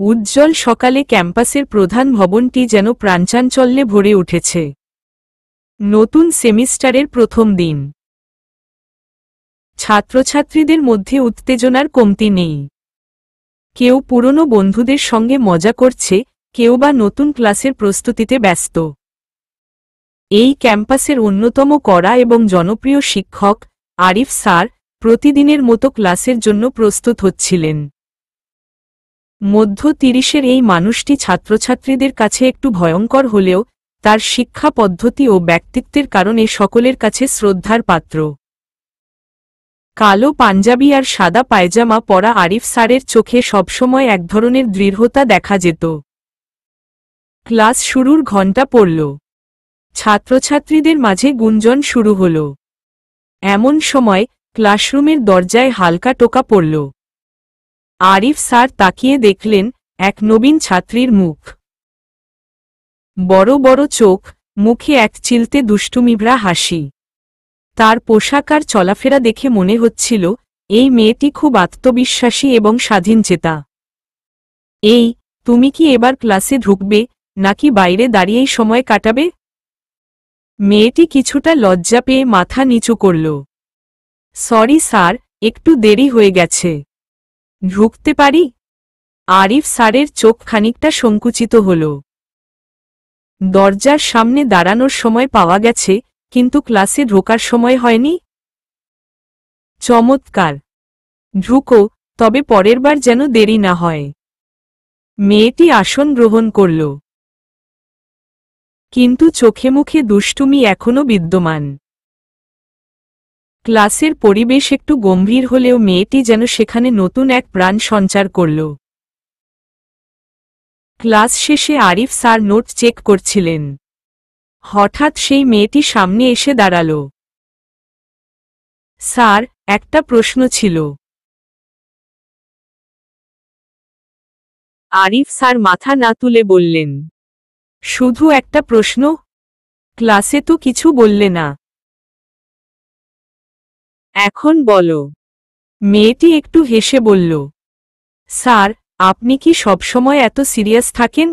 উজ্জ্বল সকালে ক্যাম্পাসের প্রধান ভবনটি যেন প্রাণচাঞ্চল্যে ভরে উঠেছে। নতুন সেমিস্টারের প্রথম দিন। ছাত্রছাত্রীদের মধ্যে উত্তেজনার কমতি নেই। কেউ পুরনো বন্ধুদের সঙ্গে মজা করছে, কেউ বা নতুন ক্লাসের প্রস্তুতিতে ব্যস্ত। এই ক্যাম্পাসের অন্যতম কড়া এবং জনপ্রিয় শিক্ষক আরিফ স্যার প্রতিদিনের মতো ক্লাসের জন্য প্রস্তুত হচ্ছিলেন। মধ্য ৩০-এর এই মানুষটি ছাত্রছাত্রীদের কাছে একটু ভয়ঙ্কর হলেও তার শিক্ষা পদ্ধতি ও ব্যক্তিত্বের কারণে সকলের কাছে শ্রদ্ধার পাত্র। কালো পাঞ্জাবি আর সাদা পায়জামা পরা আরিফ স্যারের চোখে সবসময় এক ধরনের দৃঢ়তা দেখা যেত। ক্লাস শুরুর ঘণ্টা পড়ল। ছাত্রছাত্রীদের মাঝে গুঞ্জন শুরু হল। এমন সময় ক্লাসরুমের দরজায় হালকা টোকা পড়ল। আরিফ স্যার তাকিয়ে দেখলেন এক নবীন ছাত্রীর মুখ। বড় বড় চোখ, মুখে এক চিলতে দুষ্টুমিভরা হাসি। তার পোশাক আর চলাফেরা দেখে মনে হচ্ছিল এই মেয়েটি খুব আত্মবিশ্বাসী এবং স্বাধীনচেতা। এই, তুমি কি এবার ক্লাসে ঢুকবে নাকি বাইরে দাঁড়িয়েই সময় কাটাবে? মেয়েটি কিছুটা লজ্জা পেয়ে মাথা নিচু করল। সরি স্যার, একটু দেরি হয়ে গেছে। ঢুকতে পারি? আরিফ স্যারের চোখ খানিকটা সংকুচিত হল। দরজার সামনে দাঁড়ানোর সময় পাওয়া গেছে, কিন্তু ক্লাসে ঢোকার সময় হয়নি। চমৎকার, ঢুকো, তবে পরেরবার যেন দেরি না হয়। মেয়েটি আসন গ্রহণ করল, কিন্তু চোখে মুখে দুষ্টুমি এখনো বিদ্যমান। ক্লাসের পরিবেশ একটু গম্ভীর হলেও মেয়েটি যেন সেখানে নতুন এক প্রাণ সঞ্চার করল। ক্লাস শেষে আরিফ স্যার নোট চেক করছিলেন। হঠাৎ সেই মেয়েটি সামনে এসে দাঁড়াল। স্যার, একটা প্রশ্ন ছিল। আরিফ স্যার মাথা না তুলে বললেন, শুধু একটা প্রশ্ন? ক্লাসে তো কিছু বললে না। এখন বলো। মেয়েটি একটু হেসে বলল, স্যার, আপনি কি সবসময় এত সিরিয়াস থাকেন?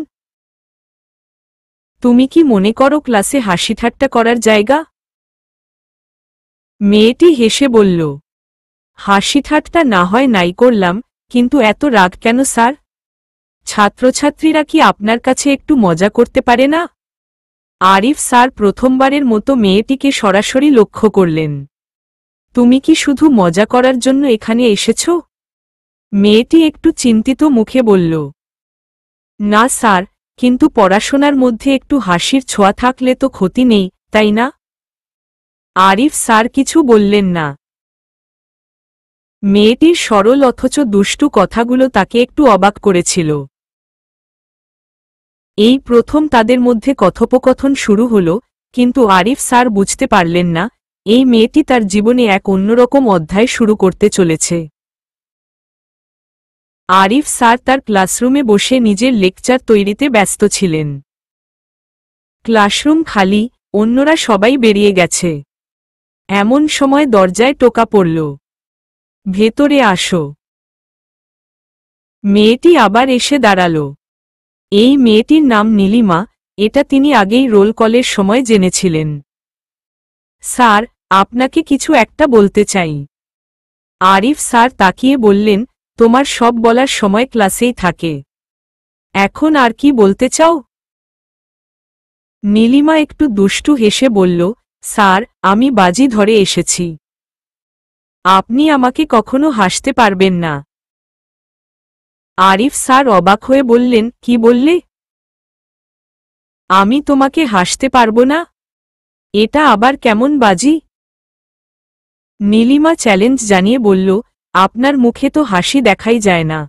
তুমি কি মনে করো ক্লাসে হাসি ঠাট্টা করার জায়গা? মেয়েটি হেসে বলল, হাসি ঠাট্টা না হয় নাই করলাম, কিন্তু এত রাগ কেন স্যার? ছাত্রছাত্রীরা কি আপনার কাছে একটু মজা করতে পারে না? আরিফ স্যার প্রথমবারের মতো মেয়েটিকে সরাসরি লক্ষ্য করলেন। তুমি কি শুধু মজা করার জন্য এখানে এসেছ? মেয়েটি একটু চিন্তিত মুখে বলল, না স্যার, কিন্তু পড়াশোনার মধ্যে একটু হাসির ছোঁয়া থাকলে তো ক্ষতি নেই, তাই না? আরিফ স্যার কিছু বললেন না। মেয়েটির সরল অথচ দুষ্টু কথাগুলো তাকে একটু অবাক করেছিল। এই প্রথম তাদের মধ্যে কথোপকথন শুরু হল, কিন্তু আরিফ স্যার বুঝতে পারলেন না এই মেয়েটি তার জীবনে এক অন্যরকম অধ্যায় শুরু করতে চলেছে। আরিফ স্যার তার ক্লাসরুমে বসে নিজের লেকচার তৈরিতে ব্যস্ত ছিলেন। ক্লাসরুম খালি, অন্যরা সবাই বেরিয়ে গেছে। এমন সময় দরজায় টোকা পড়ল, ভেতরে আসো। মেয়েটি আবার এসে দাঁড়াল। এই মেয়েটির নাম নীলিমা, এটা তিনি আগেই রোল কলের সময় জেনেছিলেন। স্যার, আপনাকে কিছু একটা বলতে চাই। আরিফ স্যার তাকিয়ে বললেন, তোমার সব বলার সময় ক্লাসেই থাকে। এখন আর কি বলতে চাও? নীলিমা একটু দুষ্টু হেসে বলল, স্যার, আমি বাজি ধরে এসেছি। আপনি আমাকে কখনো হাসতে পারবেন না। আরিফ স্যার অবাক হয়ে বললেন, কি বললে? আমি তোমাকে হাসতে পারবো না? এটা আবার কেমন বাজি? নীলিমা চ্যালেঞ্জ জানিয়ে বলল, আপনার মুখে তো হাসি দেখাই যায় না।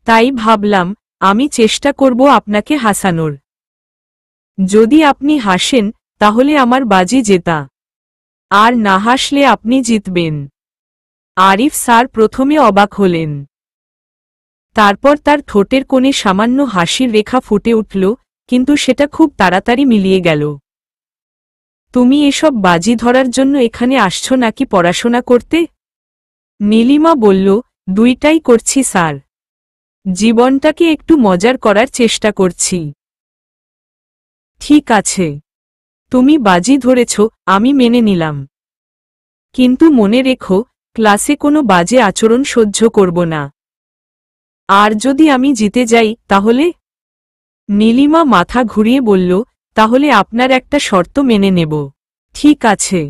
তাই ভাবলাম আমি চেষ্টা করব আপনাকে হাসানোর। যদি আপনি হাসেন তাহলে আমার বাজি জেতা, আর না হাসলে আপনি জিতবেন। আরিফ স্যার প্রথমে অবাক হলেন, তারপর তার ঠোঁটের কোণে সামান্য হাসির রেখা ফুটে উঠল, কিন্তু সেটা খুব তাড়াতাড়ি মিলিয়ে গেল। তুমি এসব বাজি ধরার জন্য এখানে আসছো নাকি পড়াশোনা করতে? নীলিমা বলল, দুইটাই করছি স্যার। জীবনটাকে একটু মজার করার চেষ্টা করছি। ঠিক আছে, তুমি বাজি ধরেছ, আমি মেনে নিলাম। কিন্তু মনে রেখো, ক্লাসে কোনো বাজে আচরণ সহ্য করব না। আর যদি আমি জিতে যাই তাহলে? নীলিমা মাথা ঘুরিয়ে বলল, তাহলে আপনার একটা শর্ত মেনে নেব। ঠিক আছে,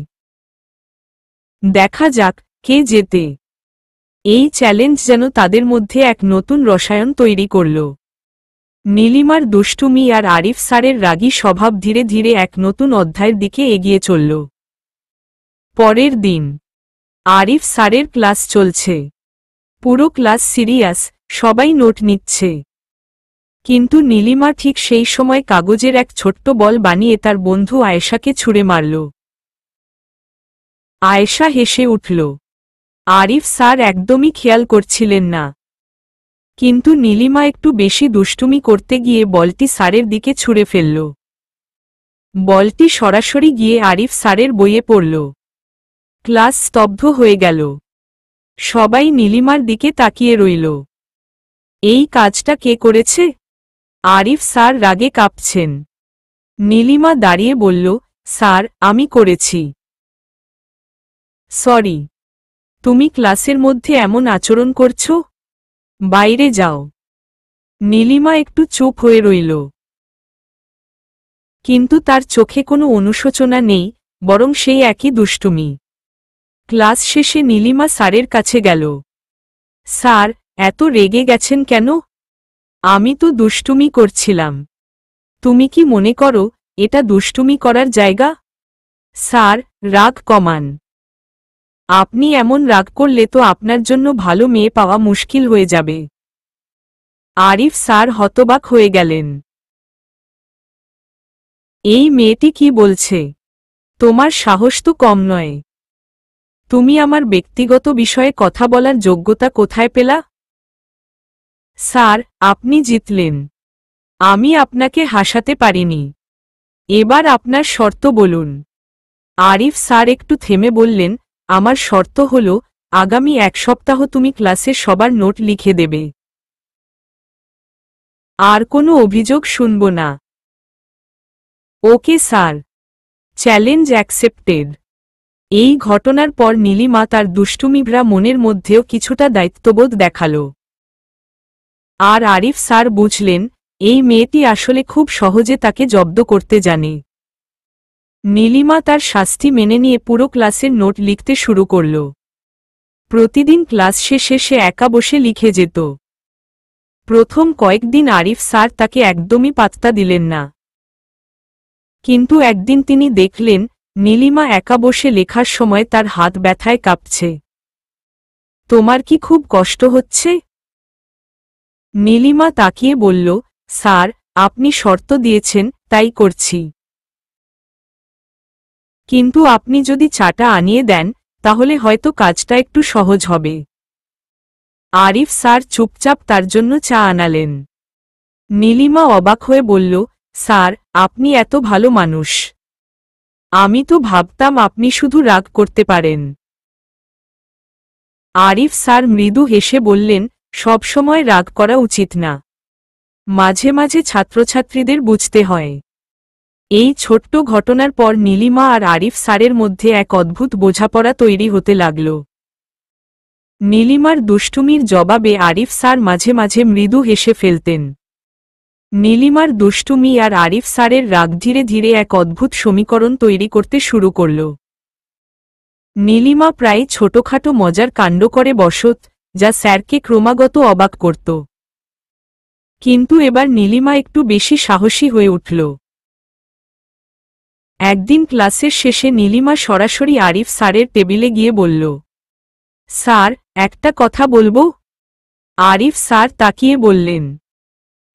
দেখা যাক কে জেতে। এই চ্যালেঞ্জ যেন তাদের মধ্যে এক নতুন রসায়ন তৈরি করল। নীলিমার দুষ্টুমি আর আরিফ স্যারের রাগী স্বভাব ধীরে ধীরে এক নতুন অধ্যায়ের দিকে এগিয়ে চলল। পরের দিন আরিফ স্যারের ক্লাস চলছে। পুরো ক্লাস সিরিয়াস, সবাই নোট নিচ্ছে। কিন্তু নীলিমা ঠিক সেই সময় কাগজের এক ছোট্ট বল বানিয়ে তার বন্ধু আয়েশাকে ছুঁড়ে মারল। আয়েশা হেসে উঠল। আরিফ স্যার একদমই খেয়াল করছিলেন না। কিন্তু নীলিমা একটু বেশি দুষ্টুমি করতে গিয়ে বলটি স্যারের দিকে ছুঁড়ে ফেলল। বলটি সরাসরি গিয়ে আরিফ স্যারের বইয়ে পড়ল। ক্লাস স্তব্ধ হয়ে গেল। সবাই নীলিমার দিকে তাকিয়ে রইল। এই কাজটা কে করেছে? আরিফ স্যার রাগে কাঁপছেন। নীলিমা দাঁড়িয়ে বলল, স্যার, আমি করেছি। সরি। তুমি ক্লাসের মধ্যে এমন আচরণ করছ? বাইরে যাও। নীলিমা একটু চুপ হয়ে রইল। কিন্তু তার চোখে কোনো অনুশোচনা নেই, বরং সেই একই দুষ্টুমি। ক্লাস শেষে নীলিমা স্যারের কাছে গেল। স্যার, এত রেগে গেছেন কেন? আমি তো দুষ্টুমি করছিলাম। তুমি কি মনে করো এটা দুষ্টুমি করার জায়গা? স্যার, রাগ কমান। আপনি এমন রাগ করলে তো আপনার জন্য ভালো মেয়ে পাওয়া মুশকিল হয়ে যাবে। আরিফ স্যার হতবাক হয়ে গেলেন। এই মেয়েটি কি বলছে? তোমার সাহস তো কম নয়। তুমি আমার ব্যক্তিগত বিষয়ে কথা বলার যোগ্যতা কোথায় পেলা? স্যার, আপনি জিতলেন। আমি আপনাকে হাসাতে পারিনি। এবার আপনার শর্ত বলুন। আরিফ স্যার একটু থেমে বললেন, আমার শর্ত হল, আগামী 1 সপ্তাহ তুমি ক্লাসের সবার নোট লিখে দেবে। আর কোনো অভিযোগ শুনব না। Okay sir. Challenge accepted. এই ঘটনার পর নীলিমা তার দুষ্টুমিভরা মনের মধ্যেও কিছুটা দায়িত্ববোধ দেখাল। আর আরিফ স্যার বুঝলেন, এই মেয়েটি আসলে খুব সহজে তাকে জব্দ করতে জানে। নীলিমা তার শাস্তি মেনে নিয়ে পুরো ক্লাসের নোট লিখতে শুরু করল। প্রতিদিন ক্লাস শেষে সে একা বসে লিখে যেত। প্রথম কয়েকদিন আরিফ স্যার তাকে একদমই পাত্তা দিলেন না। কিন্তু একদিন তিনি দেখলেন, নীলিমা একা বসে লেখার সময় তার হাত ব্যথায় কাঁপছে। তোমার কি খুব কষ্ট হচ্ছে? নীলিমা তাকিয়ে বলল, স্যার, আপনি শর্ত দিয়েছেন, তাই করছি। কিন্তু আপনি যদি চাটা আনিয়ে দেন, তাহলে হয়তো কাজটা একটু সহজ হবে। আরিফ স্যার চুপচাপ তার জন্য চা আনালেন। নীলিমা অবাক হয়ে বলল, স্যার, আপনি এত ভালো মানুষ। আমি তো ভাবতাম আপনি শুধু রাগ করতে পারেন। আরিফ স্যার মৃদু হেসে বললেন, সবসময় রাগ করা উচিত না। মাঝে মাঝে ছাত্রছাত্রীদের বুঝতে হয়। এই ছোট্ট ঘটনার পর নীলিমা আর আরিফ স্যারের মধ্যে এক অদ্ভুত বোঝাপড়া তৈরি হতে লাগল। নীলিমার দুষ্টুমির জবাবে আরিফ স্যার মাঝে মাঝে মৃদু হেসে ফেলতেন। নীলিমার দুষ্টুমি আর আরিফ স্যারের রাগ ধীরে ধীরে এক অদ্ভুত সমীকরণ তৈরি করতে শুরু করল। নীলিমা প্রায় ছোটখাটো মজার কাণ্ড করে বসত, যা স্যারকে ক্রমাগত অবাক করত। কিন্তু এবার নীলিমা একটু বেশি সাহসী হয়ে উঠল। একদিন ক্লাসের শেষে নীলিমা সরাসরি আরিফ স্যারের টেবিলে গিয়ে বলল, স্যার, একটা কথা বলবো? আরিফ স্যার তাকিয়ে বললেন,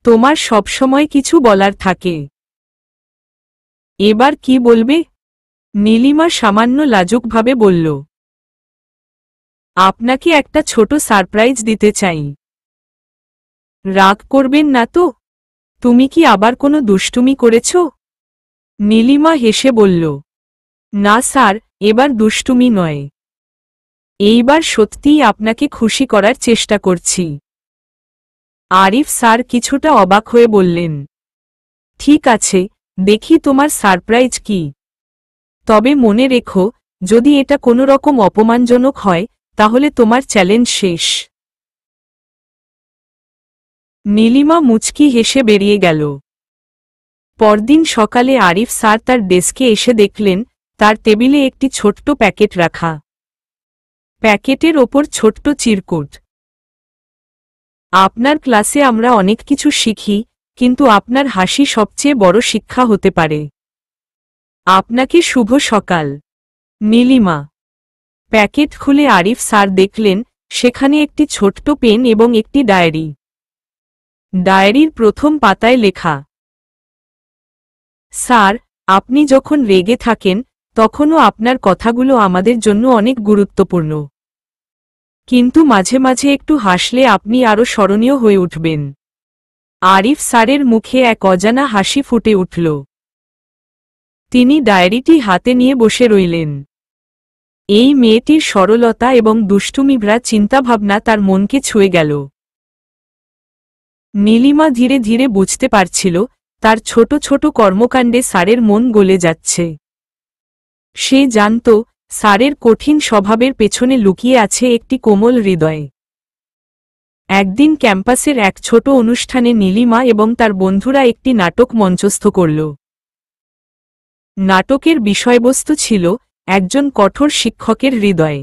তোমার সবসময় কিছু বলার থাকে। এবার কি বলবে? নীলিমা সামান্য লাজুকভাবে বলল, আপনাকে একটা ছোট সারপ্রাইজ দিতে চাই। রাগ করবেন না তো? তুমি কি আবার কোনো দুষ্টুমি করেছ? নীলিমা হেসে বলল, না স্যার, এবার দুষ্টুমি নয়। এইবার সত্যিই আপনাকে খুশি করার চেষ্টা করছি। আরিফ স্যার কিছুটা অবাক হয়ে বললেন, ঠিক আছে, দেখি তোমার সারপ্রাইজ কি। তবে মনে রেখো, যদি এটা কোনো রকম অপমানজনক হয় তাহলে তোমার চ্যালেঞ্জ শেষ। নীলিমা মুচকি হেসে বেরিয়ে গেল। পরদিন সকালে আরিফ স্যার তার ডেস্কে এসে দেখলেন তার টেবিলে একটি ছোট্ট প্যাকেট রাখা। প্যাকেটের ওপর ছোট্ট চিরকুট। আপনার ক্লাসে আমরা অনেক কিছু শিখি, কিন্তু আপনার হাসি সবচেয়ে বড় শিক্ষা হতে পারে। আপনাকে শুভ সকাল, নীলিমা। প্যাকেট খুলে আরিফ স্যার দেখলেন সেখানে একটি ছোট্ট পেন এবং একটি ডায়েরি। ডায়েরির প্রথম পাতায় লেখা, স্যার, আপনি যখন রেগে থাকেন তখনও আপনার কথাগুলো আমাদের জন্য অনেক গুরুত্বপূর্ণ। কিন্তু মাঝে মাঝে একটু হাসলে আপনি আরও স্মরণীয় হয়ে উঠবেন। আরিফ স্যারের মুখে এক অজানা হাসি ফুটে উঠল। তিনি ডায়েরিটি হাতে নিয়ে বসে রইলেন। এই মেয়েটির সরলতা এবং দুষ্টুমিভরা চিন্তাভাবনা তার মনকে ছুঁয়ে গেল। নীলিমা ধীরে ধীরে বুঝতে পারছিল তার ছোট ছোট কর্মকাণ্ডে স্যারের মন গলে যাচ্ছে। সে জানত স্যারের কঠিন স্বভাবের পেছনে লুকিয়ে আছে একটি কোমল হৃদয়। একদিন ক্যাম্পাসের এক ছোট অনুষ্ঠানে নীলিমা এবং তার বন্ধুরা একটি নাটক মঞ্চস্থ করল। নাটকের বিষয়বস্তু ছিল একজন কঠোর শিক্ষকের হৃদয়।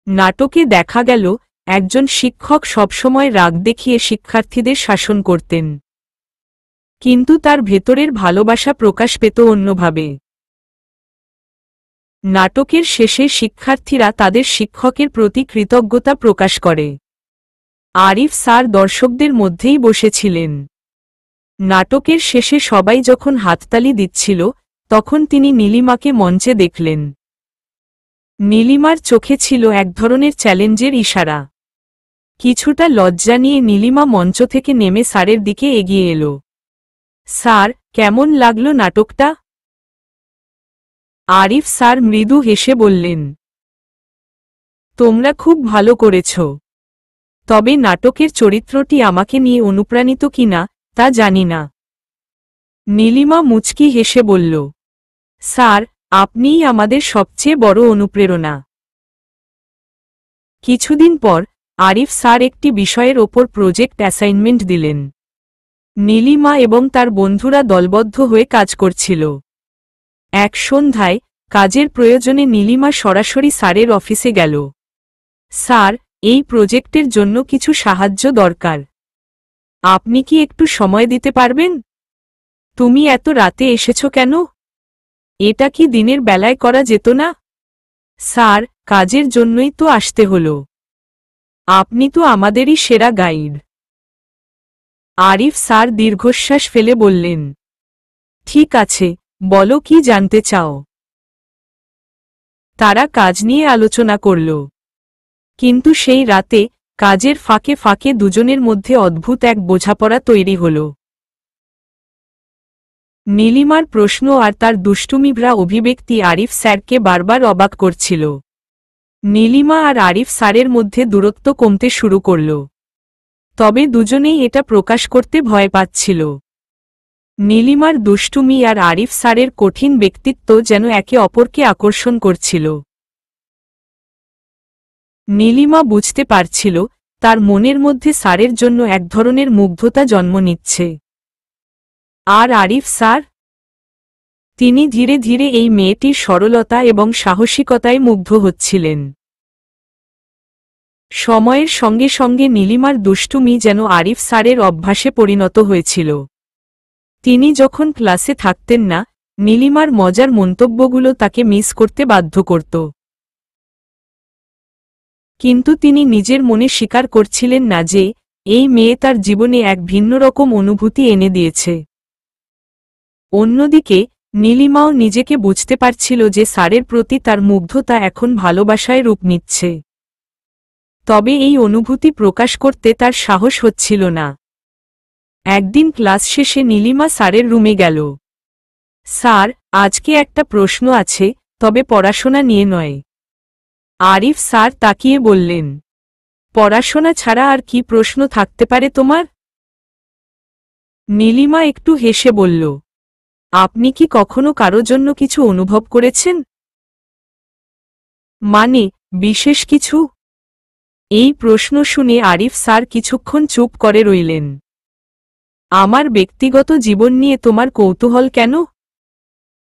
নাটকে দেখা গেল একজন শিক্ষক সবসময় রাগ দেখিয়ে শিক্ষার্থীদের শাসন করতেন, কিন্তু তার ভেতরের ভালোবাসা প্রকাশ পেত অন্যভাবে। নাটকের শেষে শিক্ষার্থীরা তাদের শিক্ষকের প্রতি কৃতজ্ঞতা প্রকাশ করে। আরিফ স্যার দর্শকদের মধ্যেই বসেছিলেন। নাটকের শেষে সবাই যখন হাততালি দিচ্ছিল তখন তিনি নীলিমাকে মঞ্চে দেখলেন। নীলিমার চোখে ছিল এক ধরনের চ্যালেঞ্জের ইশারা। কিছুটা লজ্জা নিয়ে নীলিমা মঞ্চ থেকে নেমে স্যারের দিকে এগিয়ে এলো। স্যার, কেমন লাগলো নাটকটা? আরিফ স্যার মৃদু হেসে বললেন, তোমরা খুব ভালো করেছ। তবে নাটকের চরিত্রটি আমাকে নিয়ে অনুপ্রাণিত কিনা তা জানি না। নীলিমা মুচকি হেসে বলল, স্যার, আপনিই আমাদের সবচেয়ে বড় অনুপ্রেরণা। কিছুদিন পর আরিফ স্যার একটি বিষয়ের ওপর প্রজেক্ট অ্যাসাইনমেন্ট দিলেন। নীলিমা এবং তার বন্ধুরা দলবদ্ধ হয়ে কাজ করছিল। এক সন্ধ্যায় কাজের প্রয়োজনে নীলিমা সরাসরি স্যারের অফিসে গেল। স্যার, এই প্রজেক্টের জন্য কিছু সাহায্য দরকার। আপনি কি একটু সময় দিতে পারবেন? তুমি এত রাতে এসেছ কেন? এটা কি দিনের বেলায় করা যেত না? স্যার, কাজের জন্যই তো আসতে হলো। আপনি তো আমাদেরই সেরা গাইড। আরিফ স্যার দীর্ঘশ্বাস ফেলে বললেন, ঠিক আছে, বলো কি জানতে চাও। তারা কাজ নিয়ে আলোচনা করল। কিন্তু সেই রাতে কাজের ফাঁকে ফাঁকে দুজনের মধ্যে অদ্ভুত এক বোঝাপড়া তৈরি হল। নীলিমার প্রশ্ন আর তার দুষ্টুমিভরা অভিব্যক্তি আরিফ স্যারকে বারবার অবাক করছিল। নীলিমা আর আরিফ স্যারের মধ্যে দূরত্ব কমতে শুরু করল। তবে দুজনেই এটা প্রকাশ করতে ভয় পাচ্ছিল। নীলিমার দুষ্টুমি আর আরিফ স্যারের কঠিন ব্যক্তিত্ব যেন একে অপরকে আকর্ষণ করছিল। নীলিমা বুঝতে পারছিল তার মনের মধ্যে স্যারের জন্য এক ধরনের মুগ্ধতা জন্ম নিচ্ছে। আর আরিফ স্যার, তিনি ধীরে ধীরে এই মেয়েটির সরলতা এবং সাহসিকতায় মুগ্ধ হচ্ছিলেন। সময়ের সঙ্গে সঙ্গে নীলিমার দুষ্টুমি যেন আরিফ স্যারের অভ্যাসে পরিণত হয়েছিল। তিনি যখন ক্লাসে থাকতেন না, নীলিমার মজার মন্তব্যগুলো তাকে মিস করতে বাধ্য করত। কিন্তু তিনি নিজের মনে স্বীকার করছিলেন না যে এই মেয়ে তার জীবনে এক ভিন্ন রকম অনুভূতি এনে দিয়েছে। অন্যদিকে নীলিমাও নিজেকে বুঝতে পারছিল যে স্যারের প্রতি তার মুগ্ধতা এখন ভালোবাসায় রূপ নিচ্ছে। তবে এই অনুভূতি প্রকাশ করতে তার সাহস হচ্ছিল না। একদিন ক্লাস শেষে নীলিমা স্যারের রুমে গেল। স্যার, আজকে একটা প্রশ্ন আছে, তবে পড়াশোনা নিয়ে নয়। আরিফ স্যার তাকিয়ে বললেন, পড়াশোনা ছাড়া আর কি প্রশ্ন থাকতে পারে তোমার? নীলিমা একটু হেসে বলল, আপনি কি কখনো কারো জন্য কিছু অনুভব করেছেন? মানে, বিশেষ কিছু? এই প্রশ্ন শুনে আরিফ স্যার কিছুক্ষণ চুপ করে রইলেন। আমার ব্যক্তিগত জীবন নিয়ে তোমার কৌতূহল কেন?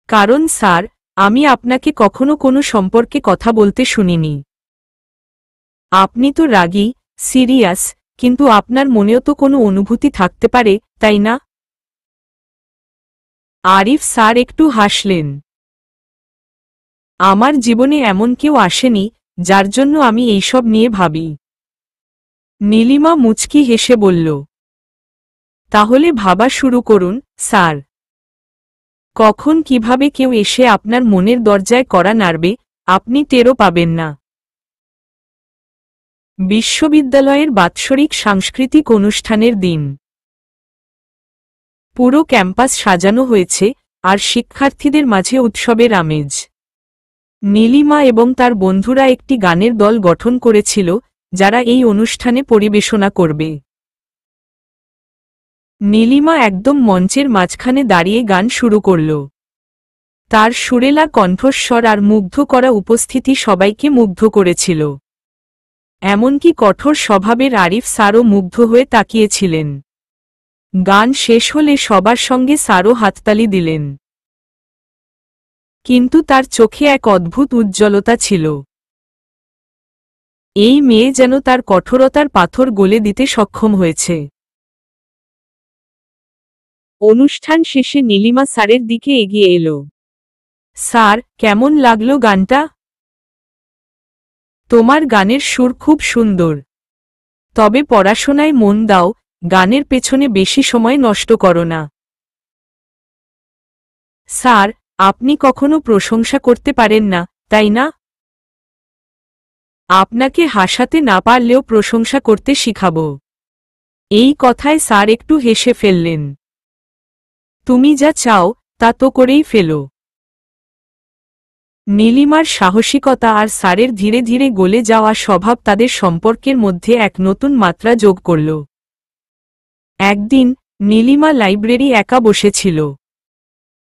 কারণ স্যার, আমি আপনাকে কখনো কোনো সম্পর্কে কথা বলতে শুনিনি। আপনি তো রাগী, সিরিয়াস, কিন্তু আপনার মনেও তো কোনো অনুভূতি থাকতে পারে, তাই না? আরিফ স্যার একটু হাসলেন। আমার জীবনে এমন কেউ আসেনি যার জন্য আমি এইসব নিয়ে ভাবি। নীলিমা মুচকি হেসে বলল, তাহলে ভাবা শুরু করুন, স্যার। কখন কিভাবে কেউ এসে আপনার মনের দরজায় কড়া নাড়বে, আপনি টেরও পাবেন না। বিশ্ববিদ্যালয়ের বাৎসরিক সাংস্কৃতিক অনুষ্ঠানের দিন। পুরো ক্যাম্পাস সাজানো হয়েছে, আর শিক্ষার্থীদের মাঝে উৎসবের আমেজ। নীলিমা এবং তার বন্ধুরা একটি গানের দল গঠন করেছিল, যারা এই অনুষ্ঠানে পরিবেশনা করবে। নীলিমা একদম মঞ্চের মাঝখানে দাঁড়িয়ে গান শুরু করল। তার সুরেলা কণ্ঠস্বর আর মুগ্ধ করা উপস্থিতি সবাইকে মুগ্ধ করেছিল। এমনকি কঠোর স্বভাবের আরিফ স্যারও মুগ্ধ হয়ে তাকিয়েছিলেন। গান শেষ হলে সবার সঙ্গে স্যারও হাততালি দিলেন। কিন্তু তার চোখে এক অদ্ভুত উজ্জ্বলতা ছিল। এই মেয়ে যেন তার কঠোরতার পাথর গলে দিতে সক্ষম হয়েছে। অনুষ্ঠান শেষে নীলিমা স্যারের দিকে এগিয়ে এলো। স্যার, কেমন লাগলো গানটা? তোমার গানের সুর খুব সুন্দর। তবে পড়াশোনায় মন দাও, গানের পেছনে বেশি সময় নষ্ট করো না। স্যার, আপনি কখনো প্রশংসা করতে পারেন না, তাই না? আপনাকে হাসাতে না পারলেও প্রশংসা করতে শিখাব। এই কথায় স্যার একটু হেসে ফেললেন। তুমি যা চাও, তা তো করেই ফেলো। নীলিমার সাহসিকতা আর স্যারের ধীরে ধীরে গলে যাওয়া স্বভাব তাদের সম্পর্কের মধ্যে এক নতুন মাত্রা যোগ করল। একদিন নীলিমা লাইব্রেরি একা বসেছিল।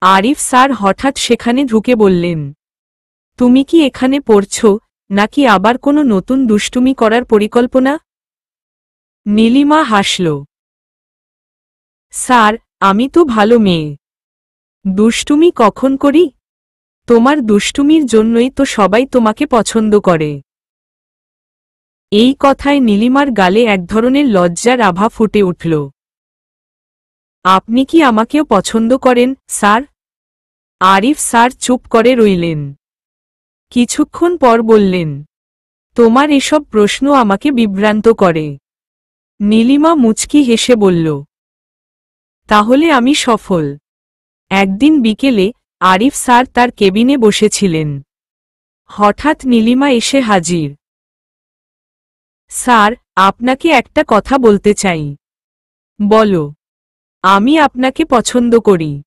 আরিফ স্যার হঠাৎ সেখানে ঢুকে বললেন, তুমি কি এখানে পড়ছ, নাকি আবার কোনো নতুন দুষ্টুমি করার পরিকল্পনা? নীলিমা হাসল। স্যার, আমি তো ভালো মেয়ে। দুষ্টুমি কখন করি? তোমার দুষ্টুমির জন্যই তো সবাই তোমাকে পছন্দ করে। এই কথায় নীলিমার গালে এক ধরনের লজ্জার আভা ফুটে উঠল। আপনি কি আমাকেও পছন্দ করেন, স্যার? আরিফ স্যার চুপ করে রইলেন। কিছুক্ষণ পর বললেন, তোমার এসব প্রশ্ন আমাকে বিভ্রান্ত করে। নীলিমা মুচকি হেসে বলল, তাহলে আমি সফল। একদিন বিকেলে আরিফ স্যার তার কেবিনে বসেছিলেন। হঠাৎ নীলিমা এসে হাজির। স্যার, আপনাকে একটা কথা বলতে চাই। বলো। আমি আপনাকে পছন্দ করি।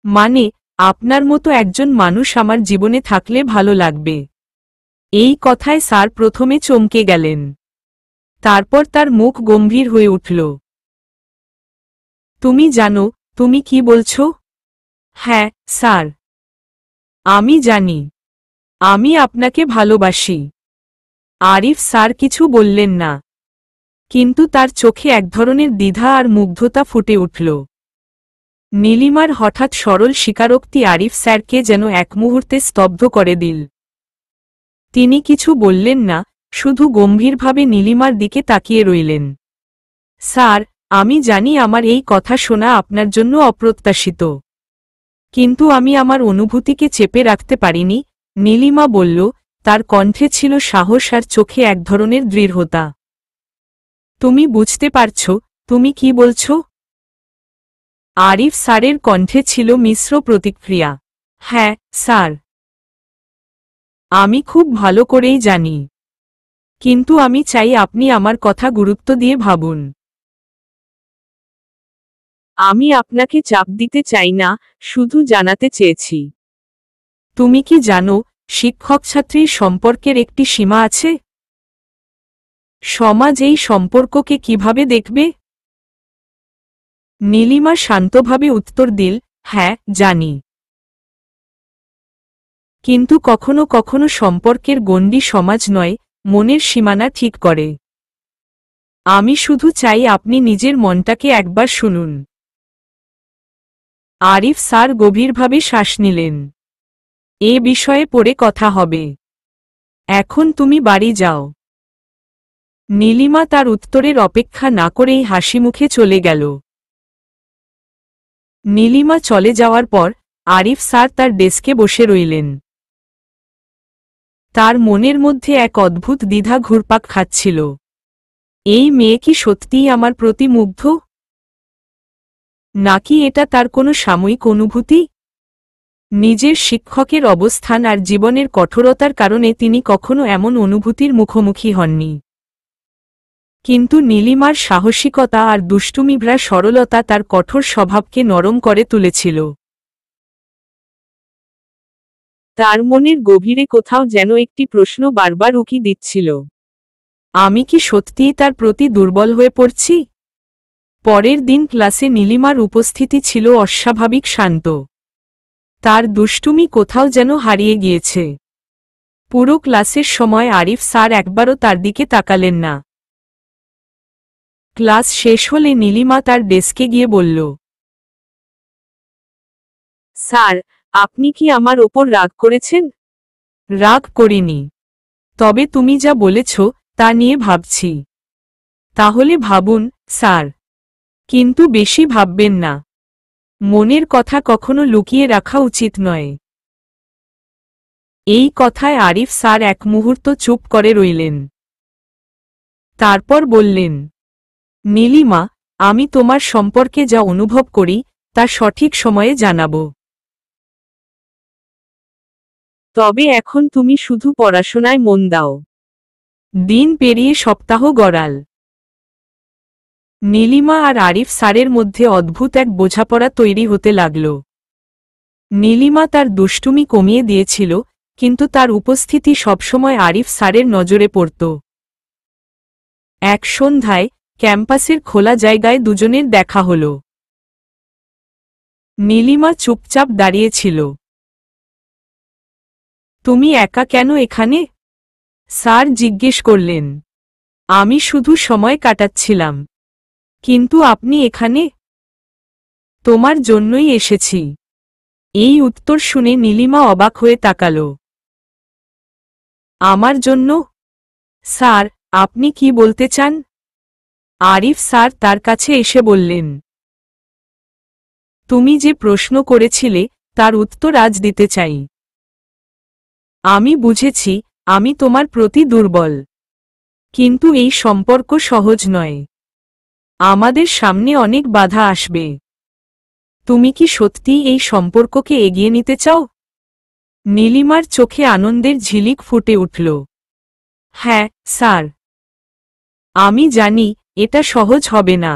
মানে, আপনার মতো একজন মানুষ আমার জীবনে থাকলে ভালো লাগবে। এই কথায় স্যার প্রথমে চমকে গেলেন। তারপর তার মুখ গম্ভীর হয়ে উঠল। তুমি জানো তুমি কি বলছো? হ্যাঁ, স্যার। আমি জানি। আমি আপনাকে ভালোবাসি। আরিফ স্যার কিছু বললেন না। কিন্তু তার চোখে এক ধরনের দ্বিধা আর মুগ্ধতা ফুটে উঠল। নীলিমার হঠাৎ সরল স্বীকারোক্তি আরিফ স্যারকে যেন এক মুহূর্তে স্তব্ধ করে দিল। তিনি কিছু বললেন না, শুধু গম্ভীরভাবে নীলিমার দিকে তাকিয়ে রইলেন। স্যার, আমি জানি আমার এই কথা শোনা আপনার জন্য অপ্রত্যাশিত। কিন্তু আমি আমার অনুভূতিকে চেপে রাখতে পারিনি, নীলিমা বলল, তার কণ্ঠে ছিল সাহস আর চোখে এক ধরনের দৃঢ়তা। তুমি বুঝতে পারছ তুমি কি বলছ? আরিফ স্যারের কণ্ঠে ছিল মিশ্র প্রতিক্রিয়া। হ্যাঁ, স্যার। আমি খুব ভালো করেই জানি। কিন্তু আমি চাই আপনি আমার কথা গুরুত্ব দিয়ে ভাবুন। আমি আপনাকে চাপ দিতে চাই না, শুধু জানাতে চেয়েছি। তুমি কি জানো, শিক্ষক ছাত্রীর সম্পর্কের একটি সীমা আছে? সমাজ এই সম্পর্ককে কিভাবে দেখবে? নীলিমা শান্তভাবে উত্তর দিল, হ্যাঁ, জানি। কিন্তু কখনো কখনো সম্পর্কের গণ্ডি সমাজ নয়, মনের সীমানা ঠিক করে। আমি শুধু চাই আপনি নিজের মনটাকে একবার শুনুন। আরিফ স্যার গভীরভাবে শ্বাস নিলেন। এ বিষয়ে পরে কথা হবে। এখন তুমি বাড়ি যাও। নীলিমা তার উত্তরের অপেক্ষা না করেই হাসিমুখে চলে গেল। নীলিমা চলে যাওয়ার পর আরিফ স্যার তার ডেস্কে বসে রইলেন। তার মনের মধ্যে এক অদ্ভুত দ্বিধা ঘুরপাক খাচ্ছিল। এই মেয়ে কি সত্যিই আমার প্রতি মুগ্ধ, নাকি এটা তার কোনো সাময়িক অনুভূতি? নিজের শিক্ষকের অবস্থান আর জীবনের কঠোরতার কারণে তিনি কখনো এমন অনুভূতির মুখোমুখি হননি। কিন্তু নীলিমার সাহসিকতা আর দুষ্টুমিভরা সরলতা তার কঠোর স্বভাবকে নরম করে তুলেছিল। তার মনের গভীরে কোথাও যেন একটি প্রশ্ন বারবার উকি দিচ্ছিল। আমি কি সত্যিই তার প্রতি দুর্বল হয়ে পড়ছি? পরের দিন ক্লাসে নীলিমার উপস্থিতি ছিল অস্বাভাবিক শান্ত। তার দুষ্টুমি কোথাও যেন হারিয়ে গিয়েছে। পুরো ক্লাসের সময় আরিফ স্যার একবারও তার দিকে তাকালেন না। ক্লাস শেষ হলে নীলিমা তার ডেস্কে গিয়ে বলল, স্যার, আপনি কি আমার ওপর রাগ করেছেন? রাগ করিনি, তবে তুমি যা বলেছ তা নিয়ে ভাবছি। তাহলে ভাবুন, স্যার, কিন্তু বেশি ভাববেন না। মনের কথা কখনো লুকিয়ে রাখা উচিত নয়। এই কথায় আরিফ স্যার এক মুহূর্ত চুপ করে রইলেন। তারপর বললেন, নীলিমা, আমি তোমার সম্পর্কে যা অনুভব করি তা সঠিক সময়ে জানাব। তবে এখন তুমি শুধু পড়াশোনায় মন দাও। দিন পেরিয়ে সপ্তাহ গড়াল। নীলিমা আর আরিফ স্যারের মধ্যে অদ্ভুত এক বোঝাপড়া তৈরি হতে লাগল। নীলিমা তার দুষ্টুমি কমিয়ে দিয়েছিল, কিন্তু তার উপস্থিতি সবসময় আরিফ স্যারের নজরে পড়ত। এক সন্ধ্যায় ক্যাম্পাসের খোলা জায়গায় দুজনের দেখা হল। নীলিমা চুপচাপ দাঁড়িয়েছিল। তুমি একা কেন এখানে? স্যার জিজ্ঞেস করলেন। আমি শুধু সময় কাটাচ্ছিলাম। কিন্তু আপনি এখানে? তোমার জন্যই এসেছি। এই উত্তর শুনে নীলিমা অবাক হয়ে তাকাল। আমার জন্য? স্যার, আপনি কি বলতে চান? আরিফ স্যার তার কাছে এসে বললেন, তুমি যে প্রশ্ন করেছিলে তার উত্তর আজ দিতে চাই। আমি বুঝেছি আমি তোমার প্রতি দুর্বল, কিন্তু এই সম্পর্ক সহজ নয়। আমাদের সামনে অনেক বাধা আসবে। তুমি কি সত্যিই এই সম্পর্ককে এগিয়ে নিতে চাও? নীলিমার চোখে আনন্দের ঝিলিক ফুটে উঠল। হ্যাঁ, স্যার। আমি জানি এটা সহজ হবে না,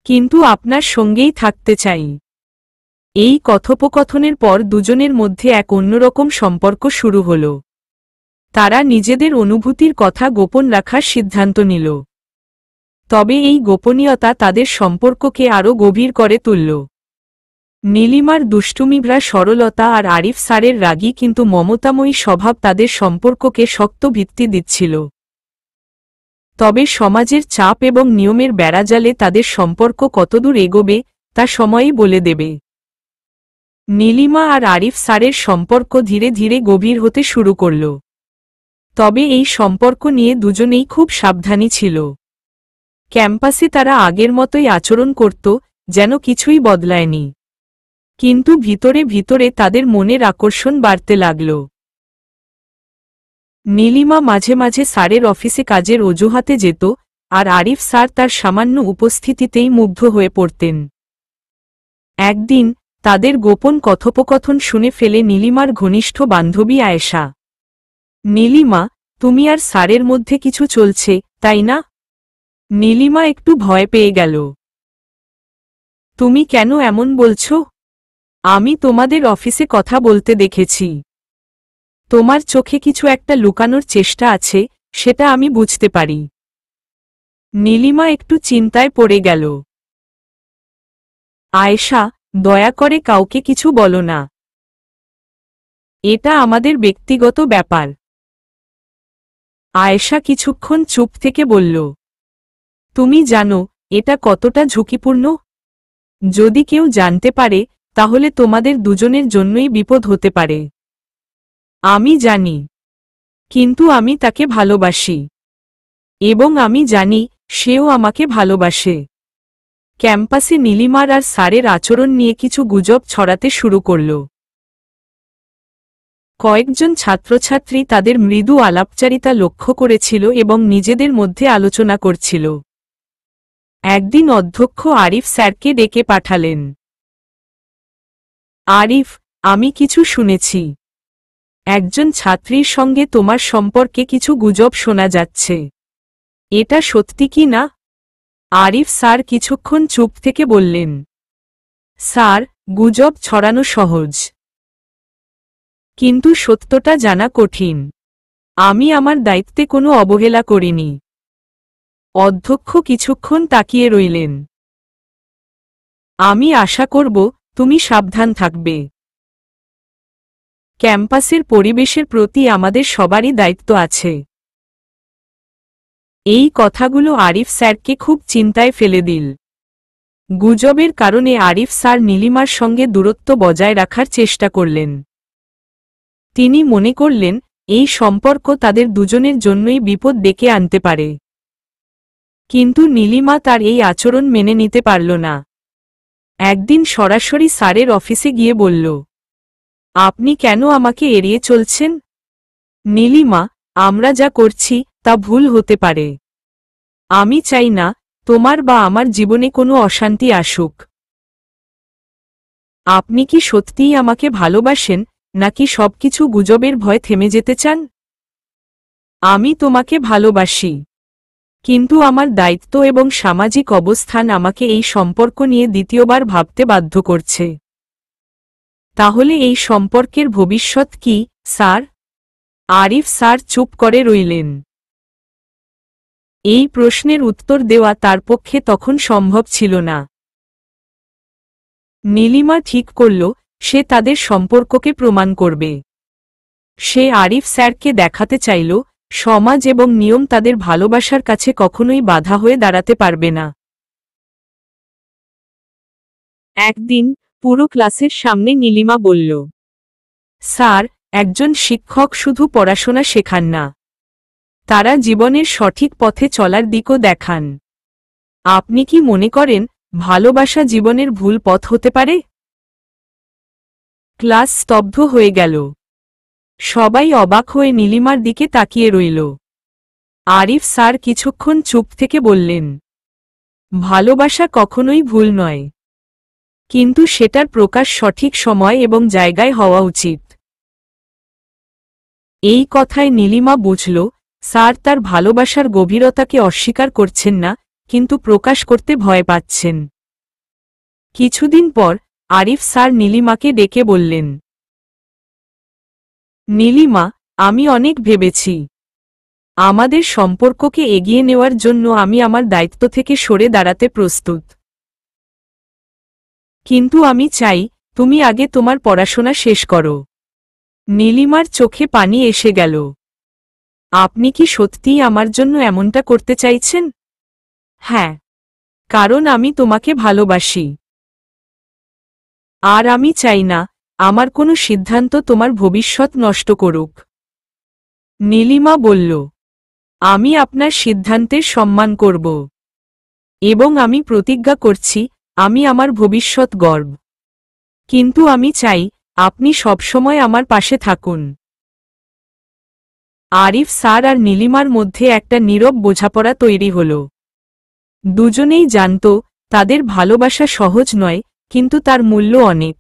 কিন্তু আপনার সঙ্গেই থাকতে চাই। এই কথোপকথনের পর দুজনের মধ্যে এক অন্যরকম সম্পর্ক শুরু হল। তারা নিজেদের অনুভূতির কথা গোপন রাখার সিদ্ধান্ত নিল। তবে এই গোপনীয়তা তাদের সম্পর্ককে আরও গভীর করে তুলল। নীলিমার দুষ্টুমিভরা সরলতা আর আরিফ স্যারের রাগী কিন্তু মমতাময়ী স্বভাব তাদের সম্পর্ককে শক্ত ভিত্তি দিচ্ছিল। তবে সমাজের চাপ এবং নিয়মের বেড়াজালে তাদের সম্পর্ক কতদূর এগোবে তা সময়ই বলে দেবে। নীলিমা আর আরিফ স্যারের সম্পর্ক ধীরে ধীরে গভীর হতে শুরু করল। তবে এই সম্পর্ক নিয়ে দুজনেই খুব সাবধানী ছিল। ক্যাম্পাসে তারা আগের মতোই আচরণ করত, যেন কিছুই বদলায়নি। কিন্তু ভিতরে ভিতরে তাদের মনের আকর্ষণ বাড়তে লাগল। নীলিমা মাঝে মাঝে স্যারের অফিসে কাজের অজুহাতে যেত, আর আরিফ স্যার তার সামান্য উপস্থিতিতেই মুগ্ধ হয়ে পড়তেন। একদিন তাদের গোপন কথোপকথন শুনে ফেলে নীলিমার ঘনিষ্ঠ বান্ধবী আয়েশা। নীলিমা, তুমি আর স্যারের মধ্যে কিছু চলছে, তাই না? নীলিমা একটু ভয় পেয়ে গেল। তুমি কেন এমন বলছো? আমি তোমাদের অফিসে কথা বলতে দেখেছি। তোমার চোখে কিছু একটা লুকানোর চেষ্টা আছে, সেটা আমি বুঝতে পারি। নীলিমা একটু চিন্তায় পড়ে গেল। আয়েশা, দয়া করে কাউকে কিছু বলো না। এটা আমাদের ব্যক্তিগত ব্যাপার। আয়েশা কিছুক্ষণ চুপ থেকে বলল, তুমি জানো এটা কতটা ঝুঁকিপূর্ণ? যদি কেউ জানতে পারে তাহলে তোমাদের দুজনের জন্যই বিপদ হতে পারে। আমি জানি, কিন্তু আমি তাকে ভালোবাসি এবং আমি জানি সেও আমাকে ভালোবাসে। ক্যাম্পাসে নীলিমার আর স্যারের আচরণ নিয়ে কিছু গুজব ছড়াতে শুরু করল। কয়েকজন ছাত্রছাত্রী তাদের মৃদু আলাপচারিতা লক্ষ্য করেছিল এবং নিজেদের মধ্যে আলোচনা করছিল। একদিন অধ্যক্ষ আরিফ স্যারকে ডেকে পাঠালেন। আরিফ, আমি কিছু শুনেছি। একজন ছাত্রীর সঙ্গে তোমার সম্পর্কে কিছু গুজব শোনা যাচ্ছে। এটা সত্যি কি না? আরিফ স্যার কিছুক্ষণ চুপ থেকে বললেন, স্যার, গুজব ছড়ানো সহজ, কিন্তু সত্যটা জানা কঠিন। আমি আমার দায়িত্বে কোনো অবহেলা করিনি। অধ্যক্ষ কিছুক্ষণ তাকিয়ে রইলেন। আমি আশা করব তুমি সাবধান থাকবে। ক্যাম্পাসের পরিবেশের প্রতি আমাদের সবারই দায়িত্ব আছে। এই কথাগুলো আরিফ স্যারকে খুব চিন্তায় ফেলে দিল। গুজবের কারণে আরিফ স্যার নীলিমার সঙ্গে দূরত্ব বজায় রাখার চেষ্টা করলেন। তিনি মনে করলেন এই সম্পর্ক তাদের দুজনের জন্যই বিপদ ডেকে আনতে পারে। কিন্তু নীলিমা তার এই আচরণ মেনে নিতে পারল না। একদিন সরাসরি স্যারের অফিসে গিয়ে বলল, আপনি কেন আমাকে এড়িয়ে চলছেন? নীলিমা, আমরা যা করছি তা ভুল হতে পারে। আমি চাই না তোমার বা আমার জীবনে কোনো অশান্তি আসুক। আপনি কি সত্যিই আমাকে ভালোবাসেন নাকি সবকিছু গুজবের ভয় থেমে যেতে চান? আমি তোমাকে ভালোবাসি, কিন্তু আমার দায়িত্ব এবং সামাজিক অবস্থান আমাকে এই সম্পর্ক নিয়ে দ্বিতীয়বার ভাবতে বাধ্য করছে। তাহলে এই সম্পর্কের ভবিষ্যৎ কি, স্যার? আরিফ স্যার চুপ করে রইলেন। এই প্রশ্নের উত্তর দেওয়া তার পক্ষে তখন সম্ভব ছিল না। নীলিমা ঠিক করল সে তাদের সম্পর্ককে প্রমাণ করবে। সে আরিফ স্যারকে দেখাতে চাইল সমাজ এবং নিয়ম তাদের ভালোবাসার কাছে কখনোই বাধা হয়ে দাঁড়াতে পারবে না। একদিন পুরো ক্লাসের সামনে নীলিমা বলল, স্যার, একজন শিক্ষক শুধু পড়াশোনা শেখান না, তারা জীবনের সঠিক পথে চলার দিকও দেখান। আপনি কি মনে করেন ভালোবাসা জীবনের ভুল পথ হতে পারে? ক্লাস স্তব্ধ হয়ে গেল। সবাই অবাক হয়ে নীলিমার দিকে তাকিয়ে রইল। আরিফ স্যার কিছুক্ষণ চুপ থেকে বললেন, ভালোবাসা কখনোই ভুল নয়, কিন্তু সেটার প্রকাশ সঠিক সময় এবং জায়গায় হওয়া উচিত। এই কথায় নীলিমা বুঝল স্যার তার ভালোবাসার গভীরতাকে অস্বীকার করছেন না, কিন্তু প্রকাশ করতে ভয় পাচ্ছেন। কিছুদিন পর আরিফ স্যার নীলিমাকে ডেকে বললেন, নীলিমা, আমি অনেক ভেবেছি। আমাদের সম্পর্ককে এগিয়ে নেওয়ার জন্য আমি আমার দায়িত্ব থেকে সরে দাঁড়াতে প্রস্তুত। কিন্তু আমি চাই তুমি আগে তোমার পড়াশোনা শেষ করো। নীলিমার চোখে পানি এসে গেল। আপনি কি সত্যিই আমার জন্য এমনটা করতে চাইছেন? হ্যাঁ, কারণ আমি তোমাকে ভালোবাসি। আর আমি চাই না আমার কোনো সিদ্ধান্ত তোমার ভবিষ্যৎ নষ্ট করুক। নীলিমা বলল, আমি আপনার সিদ্ধান্তের সম্মান করব এবং আমি প্রতিজ্ঞা করছি আমি আমার ভবিষ্যৎ গর্ব। কিন্তু আমি চাই আপনি সবসময় আমার পাশে থাকুন। আরিফ স্যার আর নীলিমার মধ্যে একটা নীরব বোঝাপড়া তৈরি হল। দুজনেই জানত তাদের ভালোবাসা সহজ নয়, কিন্তু তার মূল্য অনেক।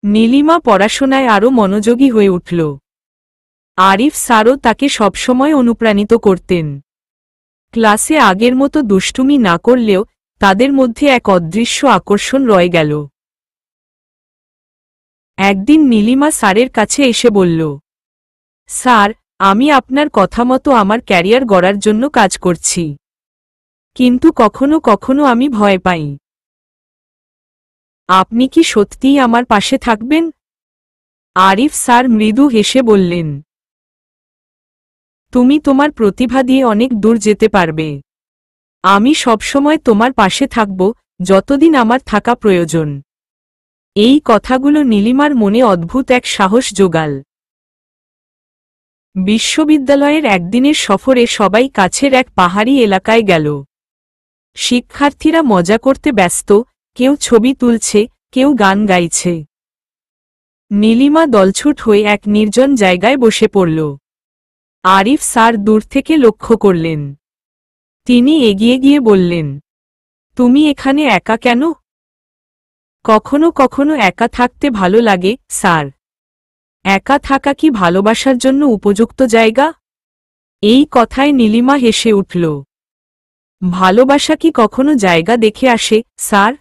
নীলিমা পড়াশোনায় আরও মনোযোগী হয়ে উঠল। আরিফ স্যারও তাকে সবসময় অনুপ্রাণিত করতেন। ক্লাসে আগের মতো দুষ্টুমি না করলেও তাদের মধ্যে এক অদৃশ্য আকর্ষণ রয়ে গেল। একদিন নীলিমা স্যারের কাছে এসে বলল, স্যার, আমি আপনার কথা মতো আমার ক্যারিয়ার গড়ার জন্য কাজ করছি, কিন্তু কখনো কখনো আমি ভয় পাই। আপনি কি সত্যিই আমার পাশে থাকবেন? আরিফ স্যার মৃদু হেসে বললেন, তুমি তোমার প্রতিভা দিয়ে অনেক দূর যেতে পারবে। আমি সবসময় তোমার পাশে থাকব, যতদিন আমার থাকা প্রয়োজন। এই কথাগুলো নীলিমার মনে অদ্ভুত এক সাহস জোগাল। বিশ্ববিদ্যালয়ের একদিনের সফরে সবাই কাছের এক পাহাড়ি এলাকায় গেল। শিক্ষার্থীরা মজা করতে ব্যস্ত, কেউ ছবি তুলছে, কেউ গান গাইছে। নীলিমা দলছুট হয়ে এক নির্জন জায়গায় বসে পড়ল। আরিফ স্যার দূর থেকে লক্ষ্য করলেন। তিনি এগিয়ে গিয়ে বললেন, তুমি এখানে একা কেন? কখনো কখনো একা থাকতে ভালো লাগে, স্যার। একা থাকা কি ভালোবাসার জন্য উপযুক্ত জায়গা? এই কথায় নীলিমা হেসে উঠল। ভালোবাসা কি কখনো জায়গা দেখে আসে, স্যার?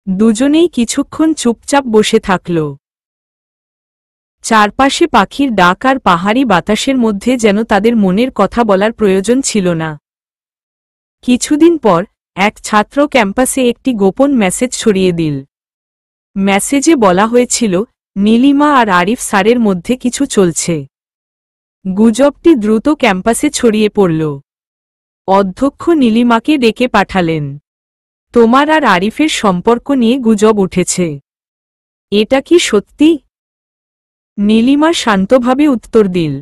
দুজনেই কিছুক্ষণ চুপচাপ বসে থাকল। চারপাশে পাখির ডাক আর পাহাড়ি বাতাসের মধ্যে যেন তাদের মনের কথা বলার প্রয়োজন ছিল না। কিছুদিন পর এক ছাত্র ক্যাম্পাসে একটি গোপন মেসেজ ছড়িয়ে দিল। মেসেজে বলা হয়েছিল, নীলিমা আর আরিফ স্যারের মধ্যে কিছু চলছে। গুজবটি দ্রুত ক্যাম্পাসে ছড়িয়ে পড়ল। অধ্যক্ষ নীলিমাকে ডেকে পাঠালেন। তোমার আর আরিফের সম্পর্ক নিয়ে গুজব উঠেছে, এটা কি সত্যি? নীলিমা শান্তভাবে উত্তর দিল,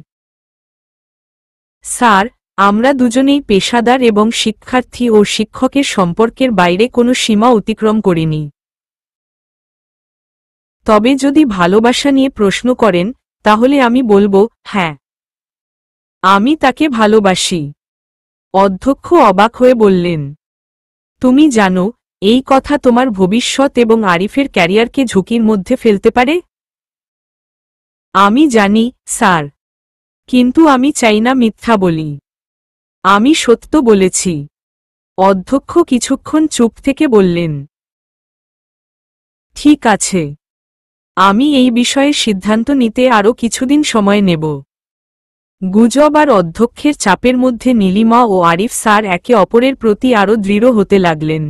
স্যার, আমরা দুজনেই পেশাদার এবং শিক্ষার্থী ও শিক্ষকের সম্পর্কের বাইরে কোনো সীমা অতিক্রম করিনি। তবে যদি ভালোবাসা নিয়ে প্রশ্ন করেন, তাহলে আমি বলবো, হ্যাঁ, আমি তাকে ভালোবাসি। অধ্যক্ষ অবাক হয়ে বললেন, তুমি জানো, এই কথা তোমার ভবিষ্যৎ এবং আরিফের ক্যারিয়ারকে ঝুঁকির মধ্যে ফেলতে পারে? আমি জানি, স্যার, কিন্তু আমি চাই না মিথ্যা বলি। আমি সত্য বলেছি। অধ্যক্ষ কিছুক্ষণ চুপ থেকে বললেন, ঠিক আছে, আমি এই বিষয়ে সিদ্ধান্ত নিতে আরও কিছুদিন সময় নেব। গুজব আর অধ্যক্ষের চাপের মধ্যে নীলিমা ও আরিফ স্যার একে অপরের প্রতি আরও দৃঢ় হতে লাগলেন।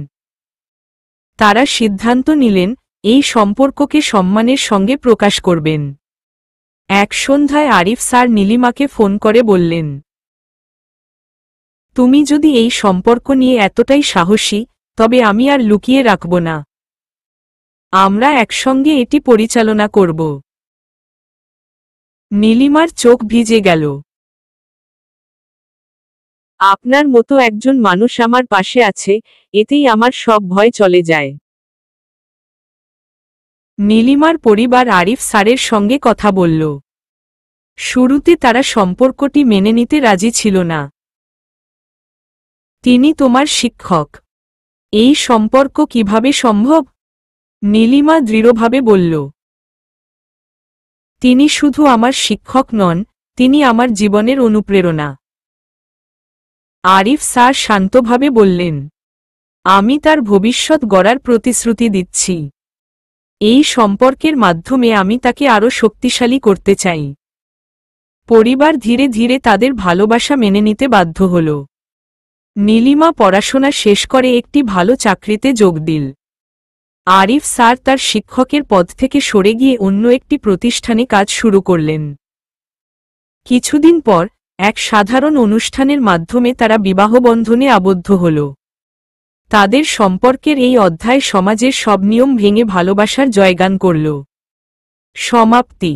তারা সিদ্ধান্ত নিলেন, এই সম্পর্ককে সম্মানের সঙ্গে প্রকাশ করবেন। এক সন্ধ্যায় আরিফ স্যার নীলিমাকে ফোন করে বললেন, তুমি যদি এই সম্পর্ক নিয়ে এতটাই সাহসী, তবে আমি আর লুকিয়ে রাখব না। আমরা একসঙ্গে এটি পরিচালনা করব। নীলিমার চোখ ভিজে গেল। আপনার মতো একজন মানুষ আমার পাশে আছে, এতেই আমার সব ভয় চলে যায়। নীলিমার পরিবার আরিফ স্যারের সঙ্গে কথা বলল। শুরুতে তারা সম্পর্কটি মেনে নিতে রাজি ছিল না। তিনি তোমার শিক্ষক, এই সম্পর্ক কিভাবে সম্ভব? নীলিমা দৃঢ়ভাবে বলল, তিনি শুধু আমার শিক্ষক নন, তিনি আমার জীবনের অনুপ্রেরণা। আরিফ স্যার শান্তভাবে বললেন, আমি তার ভবিষ্যৎ গড়ার প্রতিশ্রুতি দিচ্ছি। এই সম্পর্কের মাধ্যমে আমি তাকে আরও শক্তিশালী করতে চাই। পরিবার ধীরে ধীরে তাদের ভালোবাসা মেনে নিতে বাধ্য হল। নীলিমা পড়াশোনা শেষ করে একটি ভালো চাকরিতে যোগ দিল। আরিফ স্যার তার শিক্ষকের পদ থেকে সরে গিয়ে অন্য একটি প্রতিষ্ঠানে কাজ শুরু করলেন। কিছুদিন পর এক সাধারণ অনুষ্ঠানের মাধ্যমে তারা বিবাহবন্ধনে আবদ্ধ হল। তাদের সম্পর্কের এই অধ্যায় সমাজের সব নিয়ম ভেঙে ভালোবাসার জয়গান করল। সমাপ্তি।